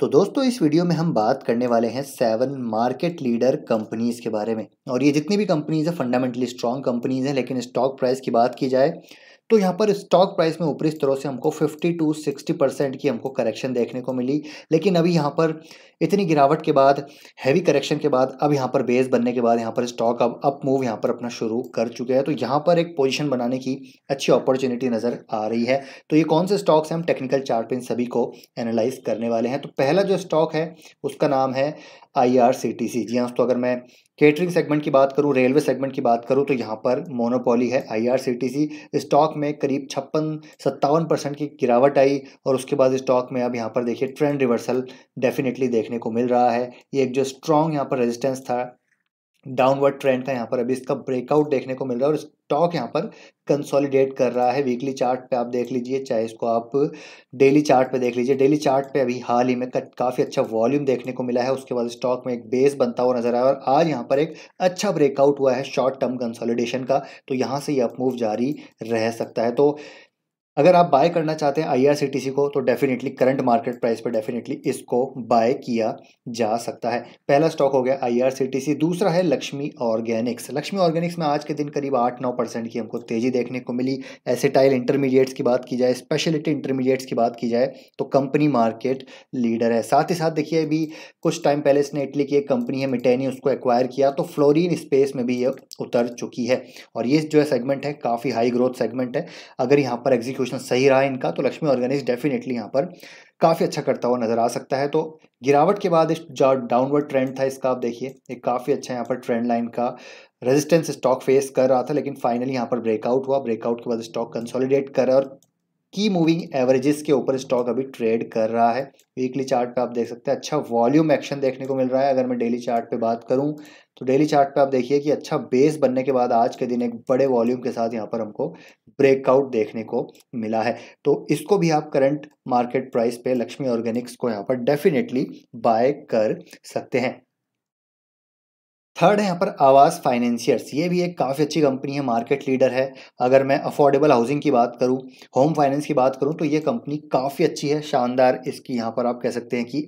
तो दोस्तों इस वीडियो में हम बात करने वाले हैं 7 मार्केट लीडर कंपनीज के बारे में। और ये जितनी भी कंपनीज है फंडामेंटली स्ट्रॉन्ग कंपनीज हैं, लेकिन स्टॉक प्राइस की बात की जाए तो यहाँ पर स्टॉक प्राइस में ऊपरी स्तरों से हमको 50 टू 60% की हमको करेक्शन देखने को मिली। लेकिन अभी यहाँ पर इतनी गिरावट के बाद, हैवी करेक्शन के बाद, अब यहाँ पर बेस बनने के बाद यहाँ पर स्टॉक अब अप मूव यहाँ पर अपना शुरू कर चुके हैं। तो यहाँ पर एक पोजीशन बनाने की अच्छी अपॉर्चुनिटी नज़र आ रही है। तो ये कौन से स्टॉक्स हैं, हम टेक्निकल चार्ट पे इन सभी को एनालाइज करने वाले हैं। तो पहला जो स्टॉक है उसका नाम है IRCTC। जी हाँ, तो अगर मैं केटरिंग सेगमेंट की बात करूं, रेलवे सेगमेंट की बात करूं, तो यहाँ पर मोनोपोली है IRCTC। स्टॉक में करीब 56-57% की गिरावट आई और उसके बाद स्टॉक में अब यहाँ पर देखिए ट्रेंड रिवर्सल डेफिनेटली देखने को मिल रहा है। ये एक जो स्ट्रॉन्ग यहाँ पर रेजिस्टेंस था डाउनवर्ड ट्रेंड का, यहाँ पर अभी इसका ब्रेकआउट देखने को मिल रहा है और स्टॉक यहाँ पर कंसोलिडेट कर रहा है। वीकली चार्ट पे आप देख लीजिए, चाहे इसको आप डेली चार्ट पे देख लीजिए। डेली चार्ट पे अभी हाल ही में काफ़ी अच्छा वॉल्यूम देखने को मिला है। उसके बाद स्टॉक में एक बेस बनता हुआ नजर आया और आज यहाँ पर एक अच्छा ब्रेकआउट हुआ है शॉर्ट टर्म कंसोलिडेशन का। तो यहाँ से ये अपमूव जारी रह सकता है। तो अगर आप बाय करना चाहते हैं IRCTC को तो डेफिनेटली करंट मार्केट प्राइस पर डेफिनेटली इसको बाय किया जा सकता है। पहला स्टॉक हो गया IRCTC। दूसरा है लक्ष्मी ऑर्गेनिक्स। लक्ष्मी ऑर्गेनिक्स में आज के दिन करीब 8-9% की हमको तेजी देखने को मिली। एसिटाइल इंटरमीडिएट्स की बात की जाए, स्पेशलिटी इंटरमीडिएट्स की बात की जाए तो कंपनी मार्केट लीडर है। साथ ही साथ देखिए अभी कुछ टाइम पहले इसने इटली की एक कंपनी है मिटेनी, उसको एक्वायर किया, तो फ्लोरीन स्पेस में भी ये उतर चुकी है। और ये जो है सेगमेंट है काफ़ी हाई ग्रोथ सेगमेंट है। अगर यहाँ पर एग्जीक्यूशन सही रहा इनका तो लक्ष्मी ऑर्गेनिक्स डेफिनेटली यहाँ पर काफ़ी अच्छा करता हुआ नजर आ सकता है। तो गिरावट के बाद इस जो डाउनवर्ड ट्रेंड था इसका, आप देखिए एक काफ़ी अच्छा यहाँ पर ट्रेंड लाइन का रेजिस्टेंस स्टॉक फेस कर रहा था, लेकिन फाइनली यहाँ पर ब्रेकआउट हुआ। ब्रेकआउट के बाद स्टॉक कंसोलिडेट कर रहा है और की मूविंग एवरेजेस के ऊपर स्टॉक अभी ट्रेड कर रहा है। वीकली चार्ट पे आप देख सकते हैं अच्छा वॉल्यूम एक्शन देखने को मिल रहा है। अगर मैं डेली चार्ट पे बात करूं तो डेली चार्ट पे आप देखिए कि अच्छा बेस बनने के बाद आज के दिन एक बड़े वॉल्यूम के साथ यहाँ पर हमको ब्रेकआउट देखने को मिला है। तो इसको भी आप करंट मार्केट प्राइस पे लक्ष्मी ऑर्गेनिक्स को यहाँ पर डेफिनेटली बाय कर सकते हैं। थर्ड है यहाँ पर आवास फाइनेंशियर्स। ये भी एक काफ़ी अच्छी कंपनी है, मार्केट लीडर है। अगर मैं अफोर्डेबल हाउसिंग की बात करूँ, होम फाइनेंस की बात करूँ तो ये कंपनी काफ़ी अच्छी है, शानदार इसकी यहाँ पर आप कह सकते हैं कि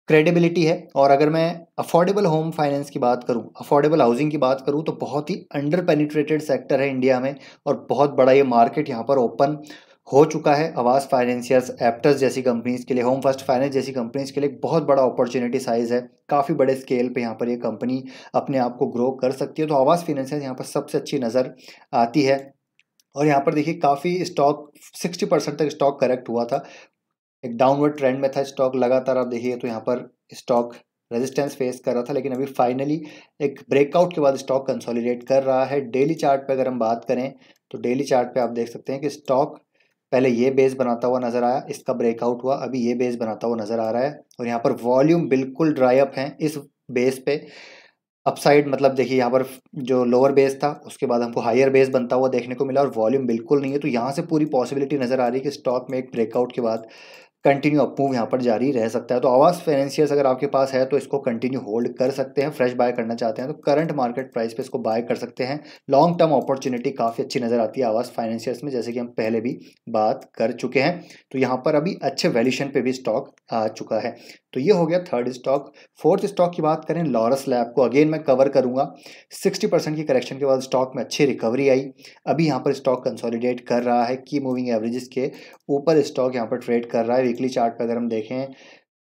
क्रेडिबिलिटी है। और अगर मैं अफोर्डेबल होम फाइनेंस की बात करूँ, अफोर्डेबल हाउसिंग की बात करूँ तो बहुत ही अंडर पेनिट्रेटेड सेक्टर है इंडिया में और बहुत बड़ा ये मार्केट यहाँ पर ओपन हो चुका है। आवास फाइनेंसियर्स, एप्टस जैसी कंपनीज के लिए, होम फर्स्ट फाइनेंस जैसी कंपनीज के लिए एक बहुत बड़ा अपॉर्चुनिटी साइज है। काफ़ी बड़े स्केल पे यहाँ पर ये कंपनी अपने आप को ग्रो कर सकती है। तो आवास फाइनेंसियर्स यहाँ पर सबसे अच्छी नज़र आती है। और यहाँ पर देखिए काफ़ी स्टॉक 60% तक स्टॉक करेक्ट हुआ था, एक डाउनवर्ड ट्रेंड में था स्टॉक लगातार। आप देखिए तो यहाँ पर स्टॉक रेजिस्टेंस फेस कर रहा था, लेकिन अभी फाइनली एक ब्रेकआउट के बाद स्टॉक कंसोलिडेट कर रहा है। डेली चार्ट पे अगर हम बात करें तो डेली चार्ट पे आप देख सकते हैं कि स्टॉक पहले ये बेस बनाता हुआ नजर आया, इसका ब्रेकआउट हुआ, अभी ये बेस बनाता हुआ नजर आ रहा है और यहाँ पर वॉल्यूम बिल्कुल ड्राई अप है इस बेस पे। अपसाइड मतलब देखिए यहाँ पर जो लोअर बेस था उसके बाद हमको हायर बेस बनता हुआ देखने को मिला और वॉल्यूम बिल्कुल नहीं है। तो यहाँ से पूरी पॉसिबिलिटी नजर आ रही है कि स्टॉक में एक ब्रेकआउट के बाद कंटिन्यू अपमूव यहाँ पर जारी रह सकता है। तो आवास फाइनेंशियर्स अगर आपके पास है तो इसको कंटिन्यू होल्ड कर सकते हैं। फ्रेश बाय करना चाहते हैं तो करंट मार्केट प्राइस पे इसको बाय कर सकते हैं। लॉन्ग टर्म अपॉर्चुनिटी काफ़ी अच्छी नज़र आती है आवास फाइनेंशियर्स में, जैसे कि हम पहले भी बात कर चुके हैं। तो यहाँ पर अभी अच्छे वैल्यूशन पे भी स्टॉक आ चुका है। तो ये हो गया थर्ड स्टॉक। फोर्थ स्टॉक की बात करें, लॉरस लैब को अगेन मैं कवर करूंगा। 60% की करेक्शन के बाद स्टॉक में अच्छी रिकवरी आई। अभी यहाँ पर स्टॉक कंसोलिडेट कर रहा है, की मूविंग एवरेजेस के ऊपर स्टॉक यहाँ पर ट्रेड कर रहा है। वीकली चार्ट पे अगर हम देखें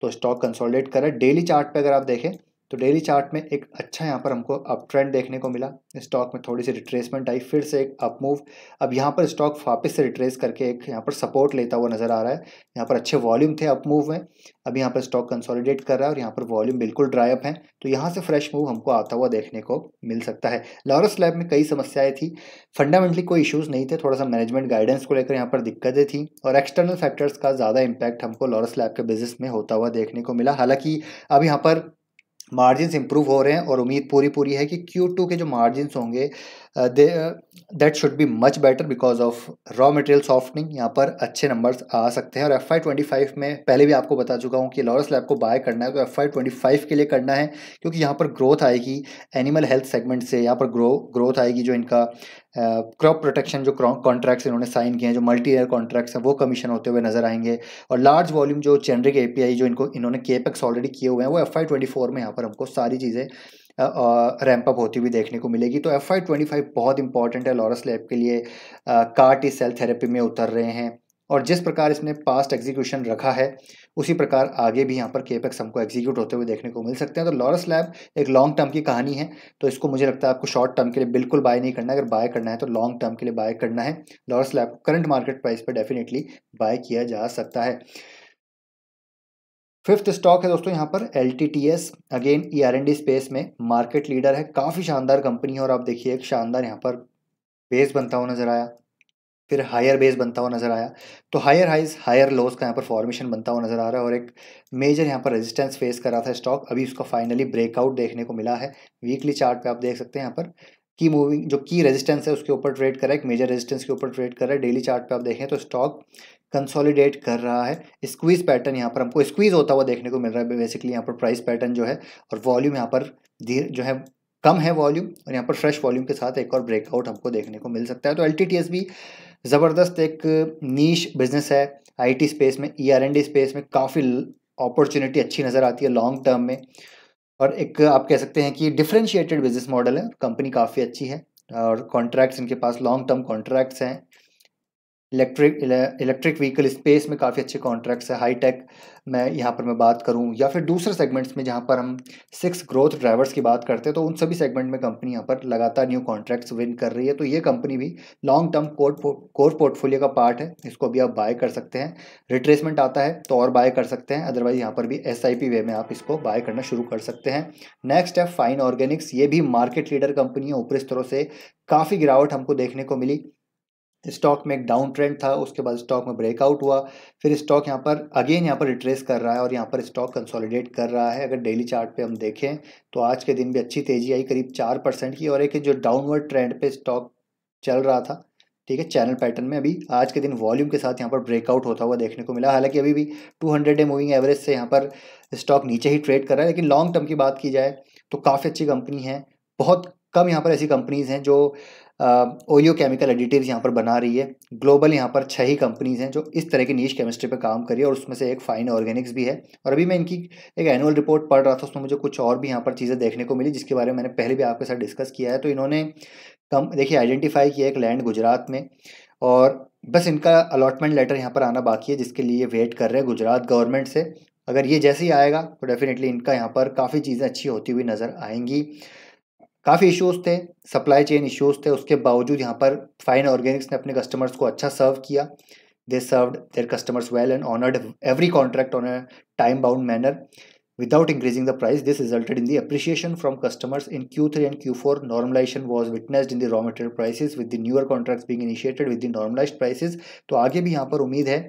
तो स्टॉक कंसोलिडेट कर रहा है। डेली चार्ट पे अगर आप देखें तो डेली चार्ट में एक अच्छा यहाँ पर हमको अप ट्रेंड देखने को मिला। स्टॉक में थोड़ी सी रिट्रेसमेंट आई, फिर से एक अप मूव। अब यहाँ पर स्टॉक वापस से रिट्रेस करके एक यहाँ पर सपोर्ट लेता हुआ नजर आ रहा है। यहाँ पर अच्छे वॉल्यूम थे अप मूव में, अभी यहाँ पर स्टॉक कंसोलिडेट कर रहा है और यहाँ पर वॉल्यूम बिल्कुल ड्राई अप है। तो यहाँ से फ्रेश मूव हमको आता हुआ देखने को मिल सकता है। लॉरस लैब में कई समस्याएं थी, फंडामेंटली कोई इश्यूज नहीं थे, थोड़ा सा मैनेजमेंट गाइडेंस को लेकर यहाँ पर दिक्कतें थी और एक्सटर्नल फैक्टर्स का ज़्यादा इम्पैक्ट हमको लॉरस लैब के बिजनेस में होता हुआ देखने को मिला। हालांकि अब यहाँ पर मार्जिन्स इंप्रूव हो रहे हैं और उम्मीद पूरी है कि Q2 के जो मार्जिन्स होंगे that should be much better because of raw material softening. यहाँ पर अच्छे नंबर्स आ सकते हैं। और FY25 में पहले भी आपको बता चुका हूँ कि लॉरस लैब को बाय करना है तो FY25 के लिए करना है, क्योंकि यहाँ पर ग्रोथ आएगी एनिमल हेल्थ सेगमेंट से। यहाँ पर ग्रोथ आएगी जो इनका क्रॉप प्रोटेक्शन जो कॉन्ट्रैक्ट्स इन्होंने साइन किए हैं, जो मल्टी ईयर कॉन्ट्रैक्ट्स हैं, वो कमीशन होते हुए नजर आएंगे। और लार्ज वॉल्यूम जो जेनरिक API जो इन्होंने केपेक्स ऑलरेडी किए हुए हैं, वो FY24 में यहाँ पर हमको सारी चीज़ें रैंप अप होती हुई देखने को मिलेगी। तो FY25 बहुत इंपॉर्टेंट है लॉरस लैब के लिए। CAR T सेल थेरेपी में उतर रहे हैं, और जिस प्रकार इसने पास्ट एग्जीक्यूशन रखा है उसी प्रकार आगे भी यहाँ पर केपेक्स हमको एग्जीक्यूट होते हुए देखने को मिल सकते हैं। तो लॉरस लैब एक लॉन्ग टर्म की कहानी है, तो इसको मुझे लगता है आपको शॉर्ट टर्म के लिए बिल्कुल बाय नहीं करना है। अगर बाय करना है तो लॉन्ग टर्म के लिए बाय करना है। लॉरस लैब को करंट मार्केट प्राइस पर डेफिनेटली बाय किया जा सकता है। फिफ्थ स्टॉक है दोस्तों यहाँ पर LTTS। अगेन ER&D स्पेस में मार्केट लीडर है, काफ़ी शानदार कंपनी है। और आप देखिए एक शानदार यहाँ पर बेस बनता हुआ नजर आया, फिर हायर बेस बनता हुआ नजर आया, तो हायर हाइज हायर लोस का यहाँ पर फॉर्मेशन बनता हुआ नजर आ रहा है। और एक मेजर यहाँ पर रेजिस्टेंस फेस कर रहा था स्टॉक, अभी उसका फाइनली ब्रेकआउट देखने को मिला है। वीकली चार्ट पे आप देख सकते हैं यहाँ पर की मूविंग जो की रेजिस्टेंस है उसके ऊपर ट्रेड कर रहा है, एक मेजर रेजिस्टेंस के ऊपर ट्रेड कर रहा है। डेली चार्ट पे आप देखें तो स्टॉक कंसोलिडेट कर रहा है। स्क्वीज पैटर्न यहाँ पर हमको स्क्वीज होता हुआ देखने को मिल रहा है बेसिकली यहाँ पर प्राइस पैटर्न जो है, और वॉल्यूम यहाँ पर धीरे जो है कम है वॉल्यूम, और यहाँ पर फ्रेश वॉल्यूम के साथ एक और ब्रेकआउट हमको देखने को मिल सकता है। तो LTTS भी ज़बरदस्त एक नीश बिजनेस है IT स्पेस में, ER&D स्पेस में काफ़ी अपॉर्चुनिटी अच्छी नज़र आती है लॉन्ग टर्म में। और एक आप कह सकते हैं कि डिफरेंशिएटेड बिजनेस मॉडल है, कंपनी काफ़ी अच्छी है, और कॉन्ट्रैक्ट्स इनके पास लॉन्ग टर्म कॉन्ट्रैक्ट्स हैं। इलेक्ट्रिक व्हीकल स्पेस में काफ़ी अच्छे कॉन्ट्रैक्ट्स है। हाईटेक में यहाँ पर मैं बात करूँ, या फिर दूसरे सेगमेंट्स में जहाँ पर हम 6 ग्रोथ ड्राइवर्स की बात करते हैं, तो उन सभी सेगमेंट में कंपनी यहाँ पर लगातार न्यू कॉन्ट्रैक्ट्स विन कर रही है। तो ये कंपनी भी लॉन्ग टर्म कोर पोर्टफोलियो का पार्ट है, इसको भी आप बाय कर सकते हैं। रिट्रेसमेंट आता है तो और बाय कर सकते हैं, अदरवाइज यहाँ पर भी SIP वे में आप इसको बाय करना शुरू कर सकते हैं। नेक्स्ट है फाइन ऑर्गेनिक्स। ये भी मार्केट लीडर कंपनी है, ऊपरी स्तरों से काफ़ी गिरावट हमको देखने को मिली। स्टॉक में एक डाउन ट्रेंड था, उसके बाद स्टॉक में ब्रेकआउट हुआ, फिर स्टॉक यहाँ पर अगेन यहाँ पर रिट्रेस कर रहा है, और यहाँ पर स्टॉक कंसोलिडेट कर रहा है। अगर डेली चार्ट पे हम देखें तो आज के दिन भी अच्छी तेजी आई करीब 4% की, और एक जो डाउनवर्ड ट्रेंड पे स्टॉक चल रहा था, ठीक है, चैनल पैटर्न में, अभी आज के दिन वॉल्यूम के साथ यहाँ पर ब्रेकआउट होता हुआ देखने को मिला। हालांकि अभी भी 200 डे मूविंग एवरेज से यहाँ पर स्टॉक नीचे ही ट्रेड कर रहा है, लेकिन लॉन्ग टर्म की बात की जाए तो काफ़ी अच्छी कंपनी है। बहुत कम यहाँ पर ऐसी कंपनीज हैं जो ओलियो केमिकल एडिटिव्स यहाँ पर बना रही है। ग्लोबल यहाँ पर 6 ही कंपनीज हैं जो इस तरह की नीश केमिस्ट्री पे काम कर रही है, और उसमें से एक फाइन ऑर्गेनिक्स भी है। और अभी मैं इनकी एक एनुअल रिपोर्ट पढ़ रहा था, उसमें मुझे कुछ और भी यहाँ पर चीज़ें देखने को मिली, जिसके बारे में मैंने पहले भी आपके साथ डिस्कस किया है। तो इन्होंने देखिए आइडेंटिफाई किया एक लैंड गुजरात में, और बस इनका अलॉटमेंट लेटर यहाँ पर आना बाकी है, जिसके लिए वेट कर रहे हैं गुजरात गवर्नमेंट से। अगर ये जैसे ही आएगा तो डेफिनेटली इनका यहाँ पर काफ़ी चीज़ें अच्छी होती हुई नज़र आएंगी। काफ़ी इश्यूज थे, सप्लाई चेन इश्यूज थे, उसके बावजूद यहाँ पर फाइन ऑर्गेनिक्स ने अपने कस्टमर्स को अच्छा सर्व किया। They served their customers well and honoured every contract on a time bound manner without increasing the price. This resulted in the appreciation from customers in Q3 and Q4. Normalization was witnessed in the raw material prices with the newer contracts being initiated with the normalized prices. तो आगे भी यहाँ पर उम्मीद है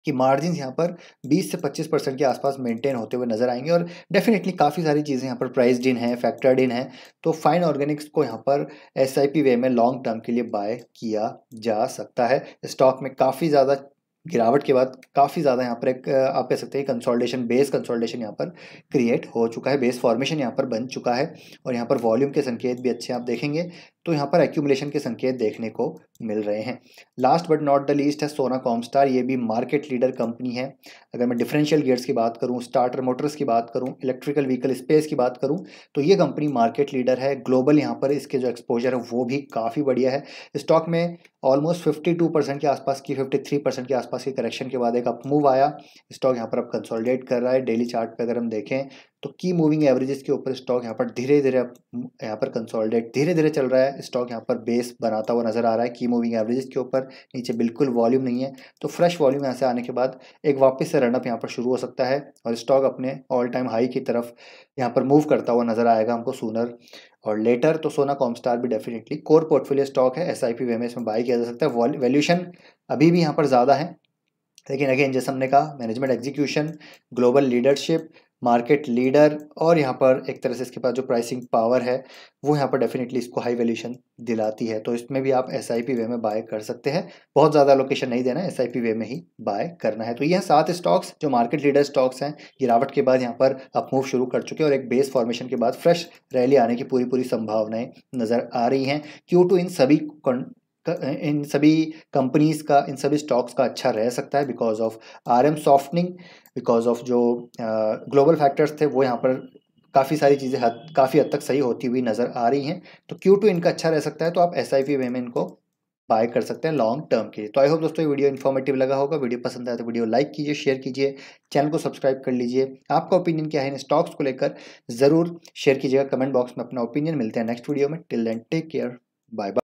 कि margin यहाँ पर 20 से 25% के आसपास मेंटेन होते हुए नजर आएंगे, और डेफिनेटली काफ़ी सारी चीज़ें यहाँ पर प्राइस्ड इन है, फैक्टर्ड इन है। तो फाइन ऑर्गेनिक्स को यहाँ पर SIP वे में लॉन्ग टर्म के लिए बाय किया जा सकता है। स्टॉक में काफ़ी ज़्यादा गिरावट के बाद काफ़ी ज़्यादा यहाँ पर एक आप कह सकते हैं कंसोलिडेशन, बेस कंसोलिडेशन यहाँ पर क्रिएट हो चुका है, बेस फॉर्मेशन यहाँ पर बन चुका है, और यहाँ पर वॉल्यूम के संकेत भी अच्छे आप देखेंगे तो यहाँ पर एक्यूमुलेशन के संकेत देखने को मिल रहे हैं। Last but not the least है सोना कॉमस्टार। ये भी मार्केट लीडर कंपनी है। अगर मैं डिफरेंशियल गियर्स की बात करूँ, स्टार्टर मोटर्स की बात करूँ, इलेक्ट्रिकल व्हीकल स्पेस की बात करूँ, तो ये कंपनी मार्केट लीडर है। ग्लोबल यहाँ पर इसके जो एक्सपोजर है वो भी काफ़ी बढ़िया है। स्टॉक में ऑलमोस्ट 52% के आसपास की, 53% के आसपास की करेक्शन के बाद एक अप मूव आया। स्टॉक यहाँ पर अब कंसोलिडेट कर रहा है। डेली चार्ट पे अगर हम देखें तो की मूविंग एवरेजेस के ऊपर स्टॉक यहाँ पर धीरे धीरे यहाँ पर कंसोलिडेट धीरे धीरे चल रहा है। स्टॉक यहाँ पर बेस बनाता हुआ नजर आ रहा है की मूविंग एवरेजेस के ऊपर। नीचे बिल्कुल वॉल्यूम नहीं है, तो फ्रेश वॉल्यूम यहाँ से आने के बाद एक वापस से रनअप यहाँ पर शुरू हो सकता है, और स्टॉक अपने ऑल टाइम हाई की तरफ यहाँ पर मूव करता हुआ नजर आएगा हमको सूनर और लेटर। तो सोना कॉमस्टार भी डेफिनेटली कोर पोर्टफोलियो स्टॉक है, SIP वे में इसमें बाय किया जा सकता है। वैल्यूएशन अभी भी यहाँ पर ज़्यादा है, लेकिन अगेन जैसे हमने कहा management execution, global leadership, market leader और यहाँ पर एक तरह से इसके पास जो प्राइसिंग पावर है वो यहाँ पर डेफिनेटली इसको हाई वैल्यूएशन दिलाती है। तो इसमें भी आप एसआईपी वे में बाय कर सकते हैं, बहुत ज़्यादा लोकेशन नहीं देना है, एसआईपी वे में ही बाय करना है। तो ये 7 स्टॉक्स जो मार्केट लीडर स्टॉक्स हैं, गिरावट के बाद यहाँ पर अपमूव शुरू कर चुके हैं और एक बेस फॉर्मेशन के बाद फ्रेश रैली आने की पूरी संभावनाएं नज़र आ रही हैं। Q2 इन सभी कंपनीज का, इन सभी स्टॉक्स का अच्छा रह सकता है because of RM softening, because of जो ग्लोबल फैक्टर्स थे वो यहाँ पर काफ़ी सारी चीज़ें काफ़ी हद तक सही होती हुई नज़र आ रही हैं। तो Q2 इनका अच्छा रह सकता है, तो आप SIP वे में इनको बाय कर सकते हैं लॉन्ग टर्म के लिए। तो आई होप दोस्तों ये वीडियो इन्फॉर्मेटिव लगा होगा। वीडियो पसंद आया तो वीडियो लाइक कीजिए, शेयर कीजिए, चैनल को सब्सक्राइब कर लीजिए। आपका ओपिनियन क्या है इन स्टॉक्स को लेकर ज़रूर शेयर कीजिएगा कमेंट बॉक्स में अपना ओपिनियन। मिलते हैं नेक्स्ट वीडियो में। Till then take care, bye bye.